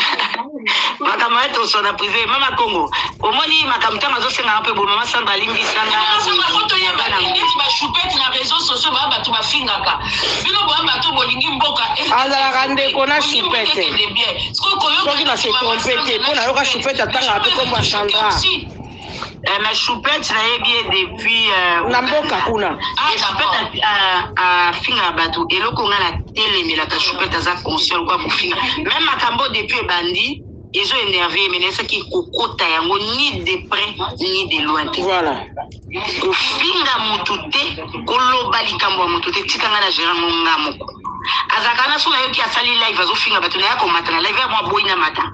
Mama to sona privé Mama Congo. Omoni makamta mazosenga un peu bon Mama Sandra Limbi Sandra. Mama photo ya ba neti ba choupette na réseaux sociaux ba bato ba fingaka. Bino bo bato bolingi mboka. Ala rande kona choupette. Soki na se trompete pona yoka choupette atanga un peu comme Sandra. Mais choupette ça est bien depuis Namboka kuna. Choupette à finga bato eloko nga na télé mais la choupette za conscient quoi pour finga. Même makambo depuis bandi ils ont énervé mais c'est qui kokota yango ni de près ni de loin. Voilà. Ko finga mutute koloba likambo mutute tikanga na gérant monga moko. Azakana sona yoki asali live azo finga bato na yako matana live moi boina mata.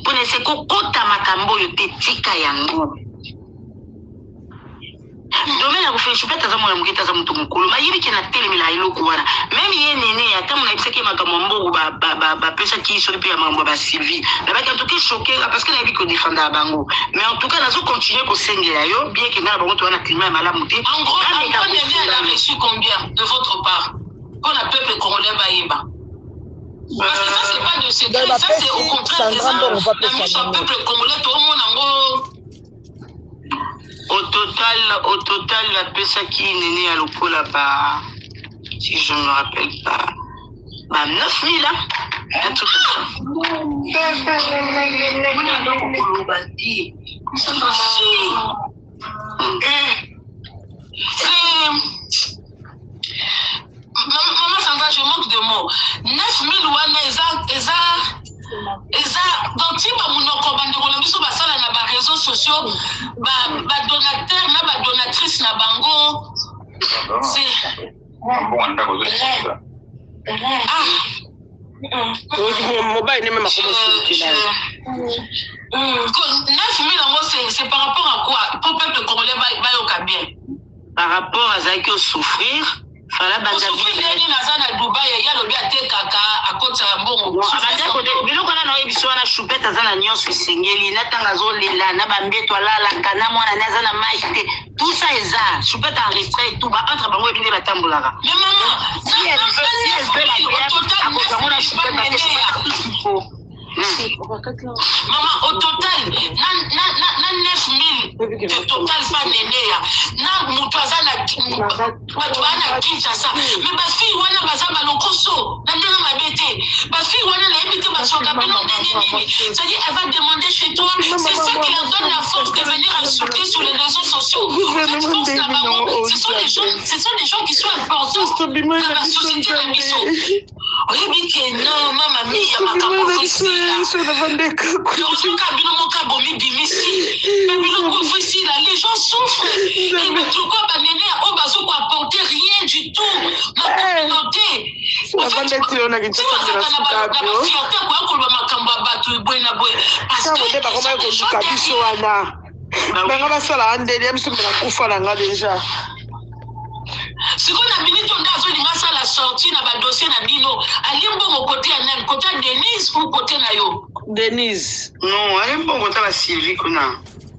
Pone se kokota makambo yo te tika yango. Domaine ya kufanya choupette za mwana mukita za mtu mukulu mayibi kina tele mila iloko wana même ye nene ya kama na bisaki makambo ba pesa ki so pe mambo ba Sylvie na ba kanto ki choqué parce que na bi ko défendre bango mais en tout cas nazo continuer ko sengela yo bien que na bango to wana climat malamu te en gros elle a reçu combien de votre part qu'on a peuple congolais ba yeba parce que ça c'est pas de secret ça c'est au contraire ça le peuple congolais tout le monde en Au total, la pesa qui est née à l'Opola, si je ne me rappelle pas, 9 000 hein? Un truc comme Maman Sandra, je manque de mots. 9 000 donc si monoko bandeko na biso basala na ba réseaux sociaux ba donateur na ba donatrice na bango c'est mobile ne même à 9 000 c'est par rapport à quoi pour peuple congolais ba yoka bien par rapport à ça qui souffrir fala banda bi na Dubai ya lobi atekaka akota mbongo biloko na no ebiso na choupette azana nyonso singeli na tanga zolela na bambeto alala kana mwana naza na maite tout ça eza choupette enregistré tout ba entre bango ebinde batambolaka mais maman si elle veut la guerre akozango na choupette Maman, au total, na 9 000 total pas nénéa. Na mutwazana Kinshasa. Mais ma fille wana bazaba lokoso, na ndena mabete. Ma fille wana na ebite basoka bino nene. C'est-à-dire elle va demander chez toi, c'est ça qui leur donne la force de venir insulter sur les réseaux sociaux. Ce sont des gens qui sont importants dans la société de Miso. Oui, que non, maman mia makambo les gens souffrent et pourquoi apporter rien du tout ma communauté ce qu'on a minute on a besoin de la sortie na ba dossier na bino alimbo mo côté à côté Denise ou côté na yo Denise non alimbo côté la Sylvie kuna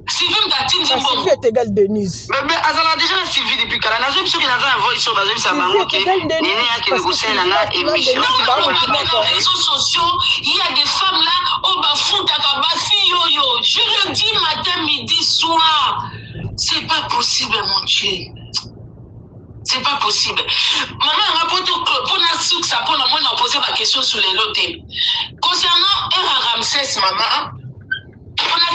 Sylvie m'datine Sylvie est égale Denise mais azala déjà la Sylvie depuis kala nazo biso kina za voice sur bazo bisa bango ke nene yake le conseil na la émission dans les réseaux sociaux il y a des femmes là au bafuta ka ba fille yo je le dis matin midi soir c'est pas possible mon Dieu. C'est pas possible. Maman, pour la souk, ça pour moi, on a posé ma question sur les lotés. Concernant Era Ramsès, maman, pour la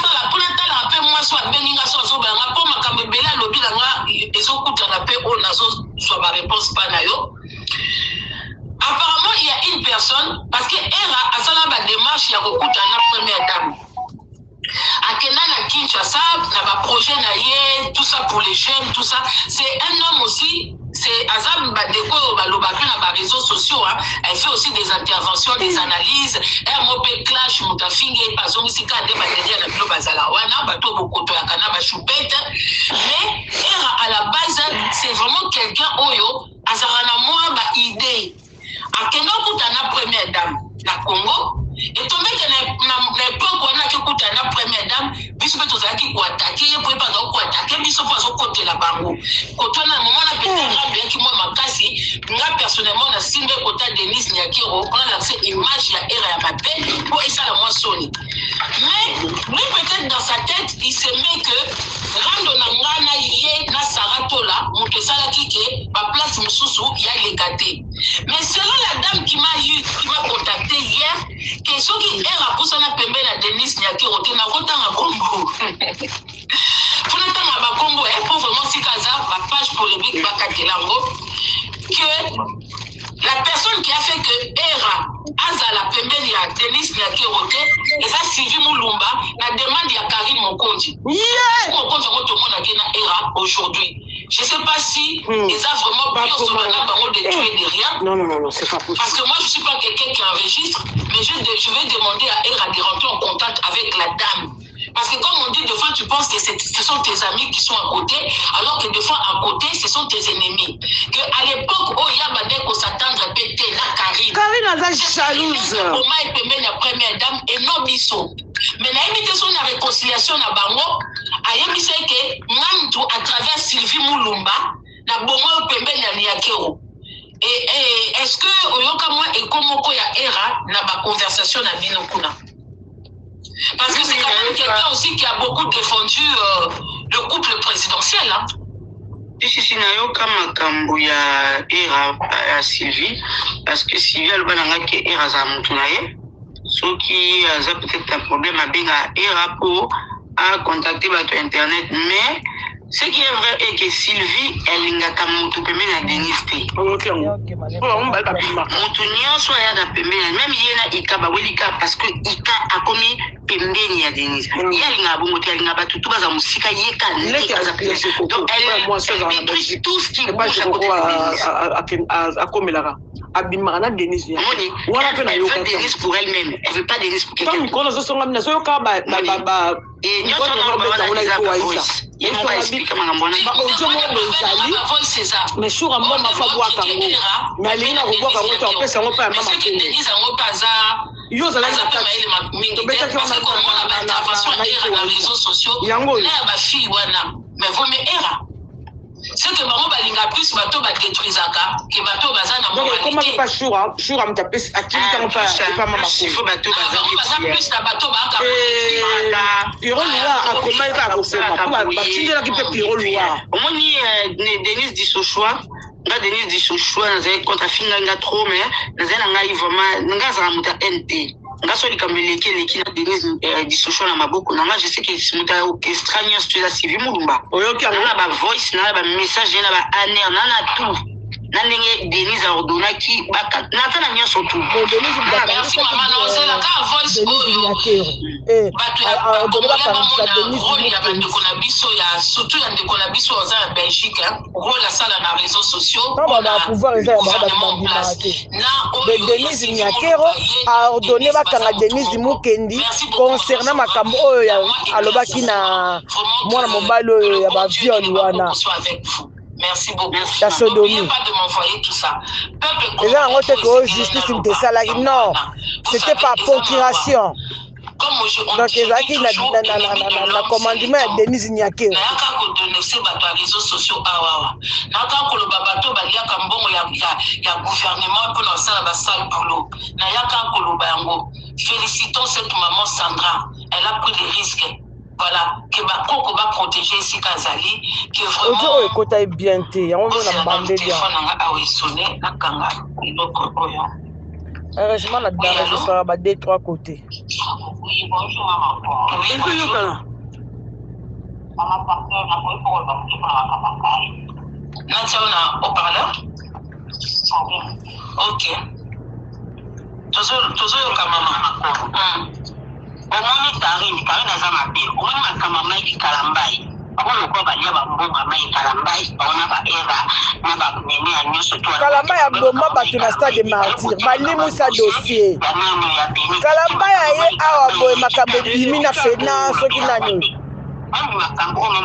rappel, moi, soit Beninga, soit Sobenga, pour ma camébela, lobby, les autres coups, on a fait, on a soit ma réponse, pas nayo. Apparemment, il y a une personne, parce que Era a ça la démarche, il y a beaucoup de première dame. Akena na Kinshasa, na projet na ye, tout ça pour les jeunes, tout ça. C'est un homme aussi, c'est Azam Badeko, Balobaki na réseaux sociaux, hein. Elle fait aussi des interventions, des analyses. Elle m'a fait clash, Moutafingue, Pazon, Sika, des bactéries, la Bilo Bazalawana, Bato Bokoto, Akana, Bachoupette. Mais à la base, c'est vraiment quelqu'un, Oyo, Azarana, moi, ma idée. Akena Koutana, première dame, la Congo. Et tombé que l'époque où on a écouté la première dame, puisque tu as dit quoi attaquer, pour pas quoi attaquer, mais sauf à côté la bango. Quand on a un moment la pétard, bien que moi ma casse, moi personnellement la signe côté Denise Nyakiro, on a lancé image la era à ma peine pour essayer la moissonner. Mais lui peut-être dans sa tête, il se met que rando nangana yé na saratola, mon que ça la kike, ma place moussou, il y a les gâtés. Mais selon la dame qui m'a contacté hier, que ceux qui era pour ça na pembe la Denise Nyakiro, tu n'as pas tant à Congo. Pour le temps à Congo, pour vraiment si kaza, ma page polémique va cater que la personne qui a fait que Era Aza la pembe ya Denise Nyakiro, et ça Sylvie Moulumba, la demande ya Karim Mokonji. Mokonji tout le monde a gagné Era aujourd'hui. Je ne sais pas si ils ont vraiment pris ce moment de tuer de rien. Non, c'est pas possible. Parce que moi, je ne suis pas quelqu'un qui enregistre, mais je vais demander à Era de rentrer en contact avec la dame. Parce que comme on dit, des fois, tu penses que ce sont tes amis qui sont à côté, alors que des fois, à côté, ce sont tes ennemis. Qu'à l'époque, où il y a Badeko s'attendre à péter la Karine. Karine a jalouse. Comment elle peut mettre la première dame et non biso. Mais la invitation de la réconciliation à Bango, a yebisa que Mamtou, à travers Sylvie Moulumba, la Bongo Pembe na Nyakero. Et est-ce que Oyoka moi et Komoko ya Era na ba conversation na Binokuna? Parce que c'est quand même quelqu'un aussi qui a beaucoup défendu le couple présidentiel. Hein? Si nayoka makambo ya Era ya Sylvie, parce que Sylvie alobana ke Era za mutu na ye. Ceux qui ont peut-être un problème à bien à Era pour contacter votre internet, mais ce qui est vrai est que Sylvie, elle n'a pas monté à Denise. Ok, même Ika Bawelika parce que Ika a commis Pembeni à Denise. Il y a un bon motel, il n'y a pas tout à Moussika, donc elle maîtrise tout ce qui bouge à Komelara. Abimana Denise. Elle veut Denise pour elle-même. Elle ne veut pas Denise pour quelqu'un. Mais sur un moment, il faut voir quand même. Mais il y a un peu c'est que maman balinga plus bateau ba détruisaka que bateau bazana moralité. Donc comment pas choura am tapé à qui temps pas maman. Il faut bateau bazana plus la bateau ba ka. Piro Loua a comment va vous faire pas qui là qui peut Piro Loua. Moi ni Denise dit ce choix. Nga Denise dit ce choix dans contre finga nga trop mais dans un ngai vraiment nga za muta NT. Nga so likambeleke leki na Denise dit ce choix na maboko na je sais que c'est muta extraño tu la Sylvie Moulumba. Oyoki na ba voice na ba message na ba aner na tout. Na ndenge Denise ordonaki baka na tana nyoso tout. Denise merci maman non c'est la ka voice oyo. Bato ya Denise ya bande kona biso ya surtout ya ndeko na biso za Belgique rôle la sala na réseaux sociaux. On va pouvoir les Denise Nyakero a ordonné bakanga Denise Mukendi concernant makambo oyo alobaki na mwana mobali oyo ya ba viol wana. Merci beaucoup. N'oubliez pas de m'envoyer tout ça. Et là, on sait que justice une salariés. Non, c'était par procuration. Donc, il y a un commandement à Denise Nyakero. Il y a réseaux sociaux. Il y a gouvernement pour lancer la salle boulot. Félicitons cette maman Sandra. Elle a pris des risques. voilà que bakoko ba protéger ici Kazali que vraiment ozo ekota bien te yango na bande dia awe sonné na kanga iloko oyo heureusement la dame je sera ba deux trois côtés. Oui, bonjour maman. Oui, bonjour. Maman partenaire na ko ko ba ko na Natia on a haut-parleur. OK. Toujours yoka maman. Omoni Karine aza mabe. Omoni makamama iki Kalambai. Abona ko balia ba mbonga mai Kalambai. Ona ba Eva na ba nene ya nyoso to. Kalambai ya boma bato na stade de martyr. Balimu sa dossier. Kalambai aye awa boye makambo bimi na fena soki nani.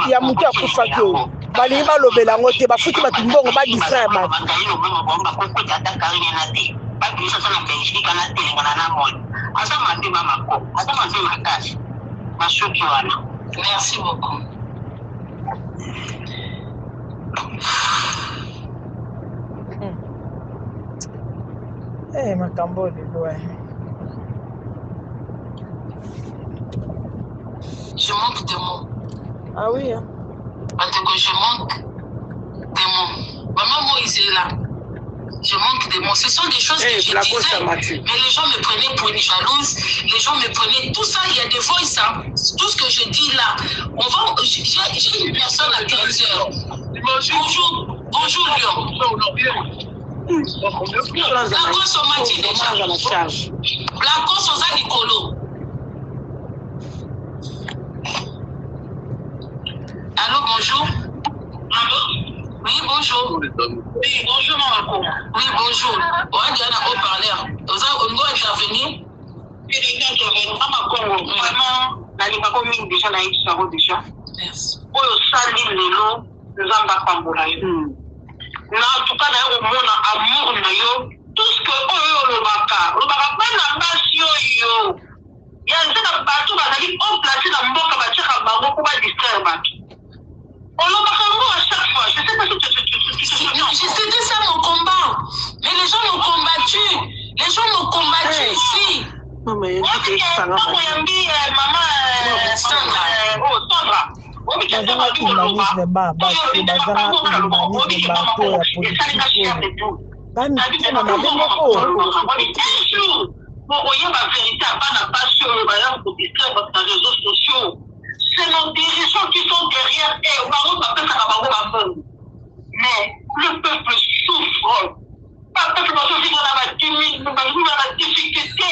Ya mutu akufa ke. Balingi balobela ngo te bafuti bato mbongo ba distraire bato. Merci beaucoup. Eh, makambo de loin. Je manque de mots. Ah oui, hein? Parce que je manque de mots. Maman Moïse est là. Je manque de mots. Ce sont des choses que je disais. Mais les gens me prenaient pour une jalouse. Les gens me prenaient. Tout ça, il y a des voices. Hein. Tout ce que je dis là. J'ai une personne à 15h. Bonjour Lyon. Blancos au Mati déjà. Blancos aux Anicolo. Allô, bonjour. Allô? Oui, bonjour. Oui, bonjour, maman. Oui, bonjour. On dit à haut-parleur. On doit intervenir. Vraiment, la ligne commune déjà, la ligne déjà. Merci. Pour le salut, Lélo, nous avons pas en tout cas, on a amour, tout ce que le baka pas la yo. Il y a un bateau qui est placé dans le monde qui va distraire. On le baka à chaque fois. Je sais pas si c'était ça mon combat. Mais les gens m'ont combattu. Les gens m'ont combattu ici. Maman, Sandra. Bazanga humanisme ba basi bazanga humanisme bato ya politique bani tena na bemoko oyeba vérité apana pasi oyo baya kodistraire bato na réseaux sociaux. C'est nos dirigeants qui sont derrière eux. Bango bapesaka bango bambongo. Mais le peuple souffre. Pas peuple bazovivre na ba difficulté.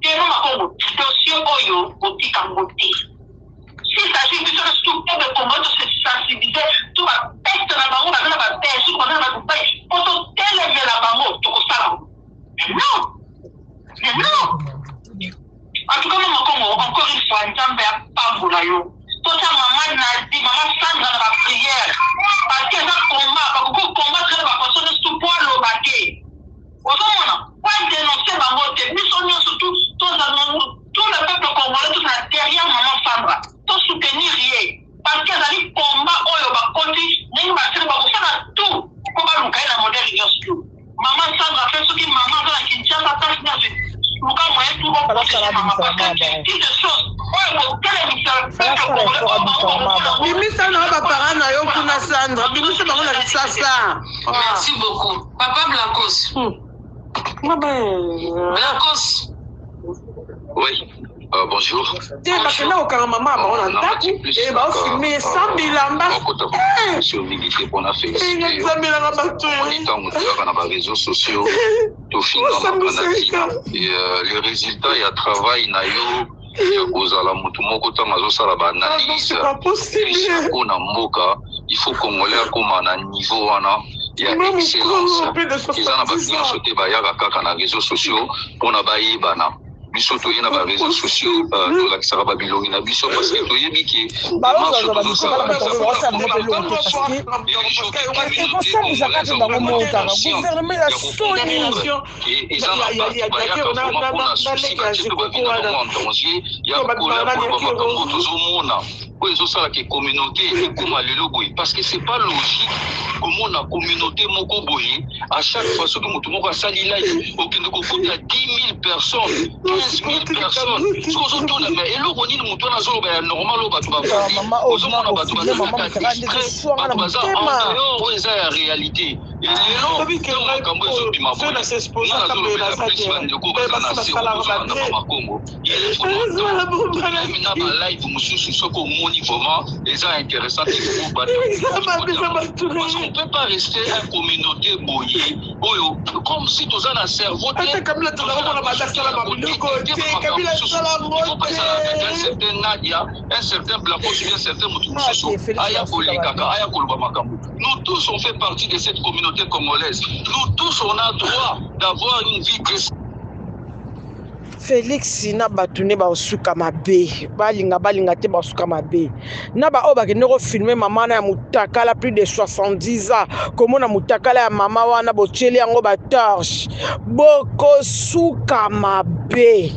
Teno makongo dossier oyo otika ngote. S'il s'agit de se soutenir de combat, de se sensibiliser, tout va peste la bango, la bango va peste, tout va peste, pour tout élever la bango, tout ça. Mais non. En tout cas, encore une fois, Nzambe a pas voulu. Tout ça, maman Nazi, maman Sandra dans la prière. Parce que ça combat, parce que combat, c'est la personne de tout poids le baquet. Au moment, pour dénoncer la mort, nous sommes surtout tout le peuple congolais, tout la derrière maman Sandra. Pour soutenir rien. Parce que ça dit combat, on va continuer, nous va faire tout. Comment nous gagnons la modèle de maman Sandra fait ce que maman dans la Kinshasa, ça se bimisa na bapara na yo kuna Sandra bimisa bango na lisasa. Merci beaucoup papa Blancos. Blancos. Oui. Bonjour. Parce que là, au Canada, maman, on a d'attaque et bah, on filme 100 000 ambassadeurs. Sur l'unité qu'on a fait. On a des réseaux sociaux. Tout finit dans et le résultat, il y a travail, nayo. Il y a cause à la mutumoko tamazo salaba analyse. C'est pas possible. Il faut qu'on voit comme un niveau il y a excellence. Ils en ont besoin de sauter dans les réseaux sociaux pour n'abayer bana. Biso to yena ba réseaux sociaux to la kisaka babilongi na biso parce que to yebi ki ça la communauté et comment le parce que c'est pas logique comment la communauté moko boye à chaque fois que mutu moko sali live okende ko foutre 10 000 personnes 15 000 personnes so tona mais et loko nini mutu na zo ba normal o batu ba ozo mona batu ba ça la réalité et lelo kambo zo bima bo na se expose na Congo il est live mususu soko moni vraiment les gens intéressants parce qu'on ne peut pas rester une communauté boyée comme si tous en a cerveau un certain plafond sur un certain nous tous on fait partie de cette communauté congolaise, nous tous on a droit d'avoir une vie Félix na batune ba osuka mabe balinga te ba osuka mabe na ba oba kende ko filmer maman na mutakala plus de 70 ans komona mutakala ya mama wana bocheli yango ba torche boko suka mabe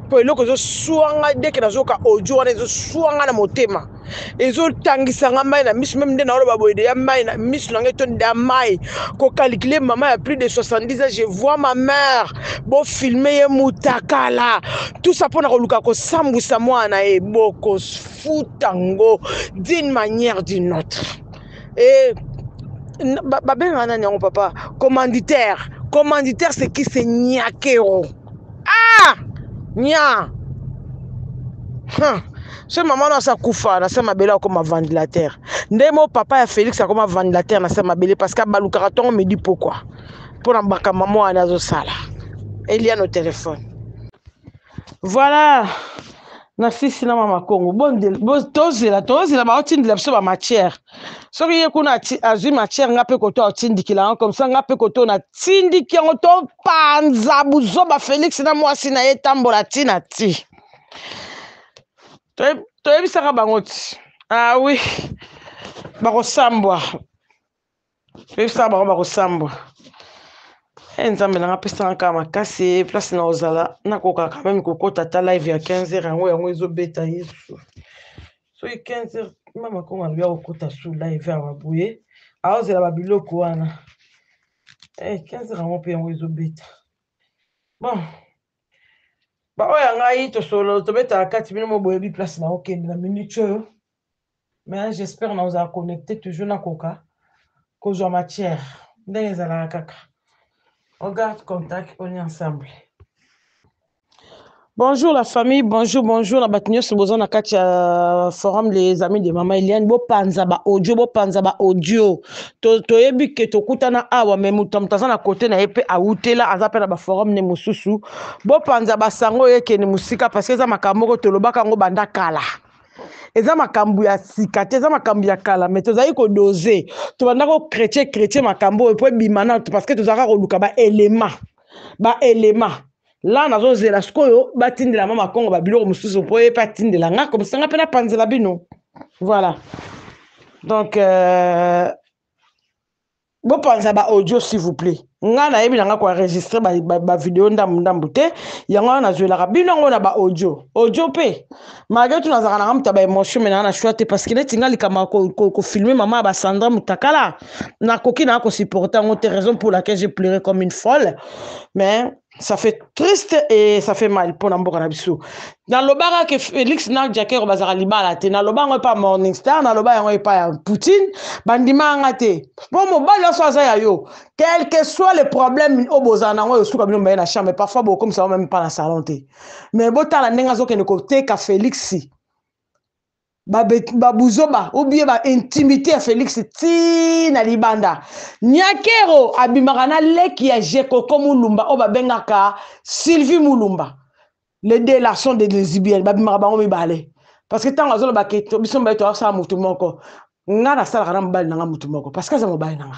po eloko zo suanga deke na zoka audio wana zo suanga na motema ezo tangisanga mai na misu même nde na oloba boyede ya mai na misu na ngeto nda mai ko calculer maman ya plus de 70 ans je vois ma mère bo filmer ye mutakala tout ça pona ko luka ko sambusa mwana e boko futango d'une manière d'une autre et babenga nani yango papa commanditaire c'est qui c'est Nyakero ah nya ce maman na sa kufa na sa mabele comme ventilateur ndemo papa ya Félix a comme ventilateur na sa mabele parce que baluka raton me dit pourquoi pour embaka maman na zo sala il y a nos téléphones voilà na fils na mama Congo bon tozela ba otindi la ba matière so que kuna azui matière ngape koto otindikila comme ça ngape koto na tindiki ngo to panza buzo ba Félix na mwasi na etambola tina ti toyebisaka bango ti ah oui bakosambwa toyebisaka bango bakosambwa nzambe nanga pesanga kaka makasi place na ozala nakoka quand même kokota ta live ya 15h yango ezobeta yesu so 15h mama kongo alobia kokota su live ya babuye aozela babiloko wana 15h yango mpe yango ezobeta bon ba oya ngai tosolo tobeta kati bino moboyebi place na okende na minute oyo mais j'espère na ozala connecté toujours na koka kozwa matière ndenge ezalaka kaka on garde contact, on est ensemble. Bonjour la famille, bonjour la batinyo se besoin na kati forum les amis de maman Eliane bo panza ba audio to yebi ke to kutana awa me mutamtaza na côté na epe autela azapela ba forum ne mususu bo panza ba sango yeke ni musika parce que za makamoko to lobaka ngo banda kala eza makambu ya sikate eza makambu ya kala mais tozali ko doser to banda ko chrétien makambo e po bimana parce que tozaka ko luka ba élément là nazo zela skoyo batindela mama Kongo ba biloko mususu po e patindela nga comme ça nga pena panzela bino voilà donc bo panza ba audio s'il vous plaît nga na yebi nga ko enregistrer ba vidéo ndambu te yango na zwela bino ngo na ba audio pe malgré tout nazaka na mta ba émotion mais na choix te parce que netinga likama ko filmer maman ba Sandra Mutakala na koki na ko supporter ngo te raison pour laquelle j'ai pleuré comme une folle mais ça fait triste et ça fait mal pour n'importe na biso dans le bar que Félix na Nyakero bazara libala te na lo bango pas Morning Star na lo ba yango pas Poutine bandima ngate bon mobile so za yo quel que soit le problème au bozana ngo yo suka bino mba na chambre parfois beaucoup comme ça même pas na salon te mais botala ndenga zo ke ne côté ka Félix babuzoba ou bien ba intimité à Félix ti na libanda Nyakero abimaka na leki ya Jeko comme Mulumba o babengaka Sylvie Mulumba les délations de lesbiennes babimaka bango mibale parce que tant azolo ba keto biso mba to sa mutu moko nga na sala kana mbali na mutu moko parce que ça mobali nanga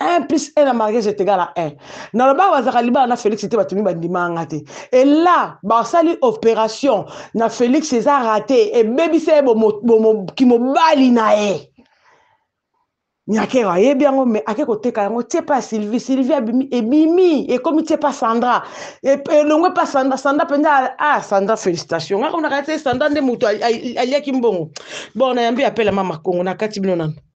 1 + 1 na mariage est égal à 1 na le ba wazaka libana na Félix était batumi bandima ngate et là ba sali opération na Félix César raté et baby c'est bo ki mobali na e Nyakero ayebi yango mais ake koteka yango tie pas Sylvie abimi ebimi et comme tie pas Sandra et longwe pas Sandra penda Sandra félicitations ngako na kati Sandra nde muto aliaki mbongo bon na yambi appelle mama Kongo na kati bino nana